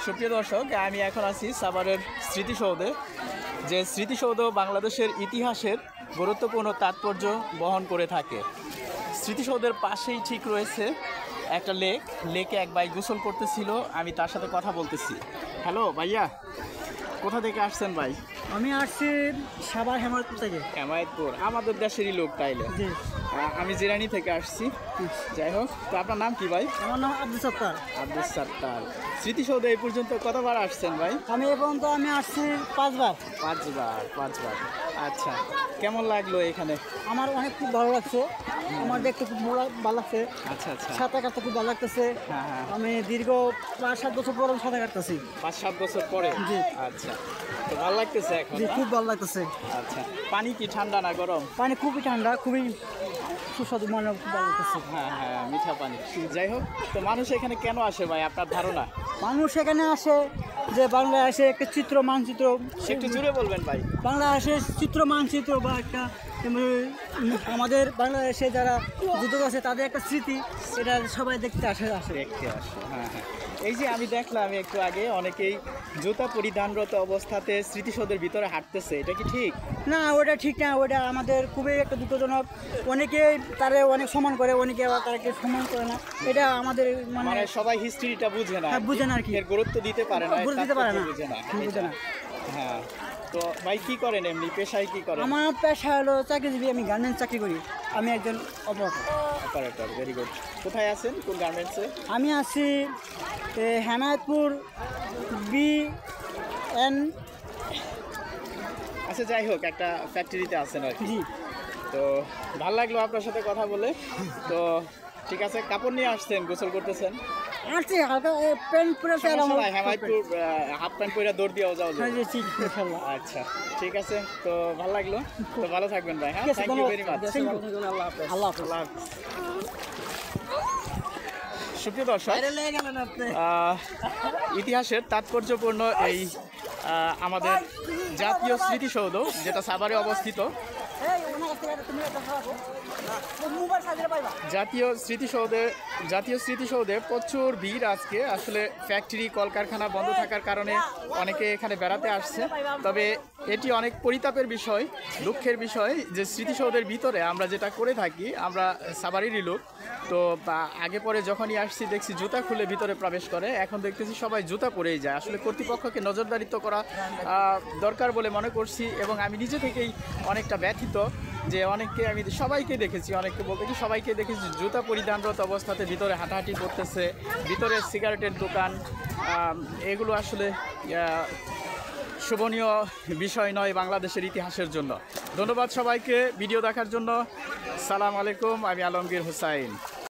সুপ্রিয় দর্শক, আমি এখন আছি সাভারের স্মৃতিসৌধে। যে স্মৃতিসৌধ বাংলাদেশের ইতিহাসের গুরুত্বপূর্ণ তাৎপর্য বহন করে থাকে। স্মৃতিসৌধের পাশেই ঠিক রয়েছে একটা লেকে এক ভাই গোসল করতেছিল, আমি তার সাথে কথা বলতেছি। হ্যালো ভাইয়া, কোথা থেকে আসছেন ভাই? আমি আসছি সাভার হেমায়তপুর থেকে। হেমায়তপুর আমাদের দেশেরই লোক তাইলে? জি, আমি জিরানি থেকে আসছি। যাই হোক, তো আপনার নাম কি ভাই? আমার নাম আব্দুল সত্তার। আব্দুল সত্তার। স্মৃতিসৌধে এই পর্যন্ত কতবার আসছেন ভাই? আমি এ পর্যন্ত আসছি 5 বার। পাঁচবার। আচ্ছা, কেমন লাগলো এখানে? আমার অনেক খুব ভালো লাগছে, আমার দেখতে খুব ভালো লাগছে। আচ্ছা আচ্ছা, সাঁতার কাটতে খুব ভালো লাগতেছে। হ্যাঁ। আমি দীর্ঘ 5-7 বছর পর সাঁতার কাটতেছি। 5-7 বছর পরে? জি। আচ্ছা, তো ভালো লাগতেছে এখন? জি, খুব ভালো লাগতেছে। আচ্ছা, পানি কি ঠান্ডা না গরম? পানি খুবই ঠান্ডা, খুবই সুস্বাদু, মানে খুব ভালো লাগতেছে। হ্যাঁ, মিঠা পানি। যাই হোক, তো মানুষ এখানে কেন আসে ভাই, আপনার ধারণা? মানুষ এখানে আসে যে বাংলাদেশে একটা চিত্র মানচিত্র, একটু জুড়ে বলবেন ভাই। বাংলাদেশের চিত্র মানচিত্র বা একটা আমাদের বাংলাদেশে যারা যুদ্ধ আছে তাদের একটা স্মৃতি, এটা সবাই দেখতে আসে। হ্যাঁ। এই যে আমি দেখলাম একটু আগে অনেকেই জুতা পরিধানরত অবস্থাতে স্মৃতিসৌধের ভিতরে হাঁটতেছে, এটা কি ঠিক? না, ওটা ঠিক না, ওটা আমাদের খুবই একটা দুঃখজনক। অনেকে তারা অনেক সম্মান করে, অনেকে আবার তাকে সম্মান করে না। এটা আমাদের মানে সবাই হিস্ট্রিটা বুঝে না, বুঝে না আর কি, এর গুরুত্ব দিতে পারে না, গুরুত্ব দিতে পারে না, বুঝে না। হ্যাঁ, তো ভাই কি করেন এমনি, পেশায় কি করেন? আমার পেশা হলো চাকরিজীবী, আমি গার্মেন্টস চাকরি করি। আমি একজন অপারেটর। Very good. কোথায় আছেন, কোন গার্মেন্টসে? আমি আছি হেমায়তপুর BN। আচ্ছা, যাই হোক, একটা ফ্যাক্টরিতে আছেন আর কি। জি। তো ভালো লাগলো আপনার সাথে কথা বলে। তো ঠিক আছে, কাপড় নিয়ে আসছেন, গোসল করতেছেন? আসছি হালকা প্যান্ট পরে হেমায়তপুর হাফ প্যান্ট পরে দৌড় দিয়েও যাও। আচ্ছা, ঠিক আছে, তো ভালো লাগলো। তো ভালো থাকবেন ভাই। হ্যাঁ, থ্যাংক ইউ ভেরি মাচ। আল্লাহ হাফেজ। সুপ্রিয় দর্শক, ইতিহাসের তাৎপর্যপূর্ণ এই আমাদের জাতীয় স্মৃতিসৌধ, যেটা সাভারে অবস্থিত, জাতীয় স্মৃতিসৌধে প্রচুর ভিড় আজকে। আসলে ফ্যাক্টরি কলকারখানা বন্ধ থাকার কারণে অনেকে এখানে বেড়াতে আসছে। তবে এটি অনেক পরিতাপের বিষয়, দুঃখের বিষয় যে স্মৃতিসৌধের ভিতরে আমরা যেটা করে থাকি, আমরা সাভারেরই লোক, তো আগে পরে যখনই আসছি দেখছি জুতা খুলে ভিতরে প্রবেশ করে। এখন দেখতেছি সবাই জুতা পরেই যায়। আসলে কর্তৃপক্ষকে নজরদারিত্ব করা দরকার বলে মনে করছি, এবং আমি নিজে থেকেই অনেকটা ব্যথিত যে আমি সবাইকে দেখেছি জুতা পরিধানরত অবস্থাতে ভিতরে হাঁটাহাঁটি করতেছে, ভিতরে সিগারেটের দোকান। এগুলো আসলে শোভনীয় বিষয় নয় বাংলাদেশের ইতিহাসের জন্য। ধন্যবাদ সবাইকে ভিডিও দেখার জন্য। সালাম আলাইকুম, আমি আলমগীর হুসাইন।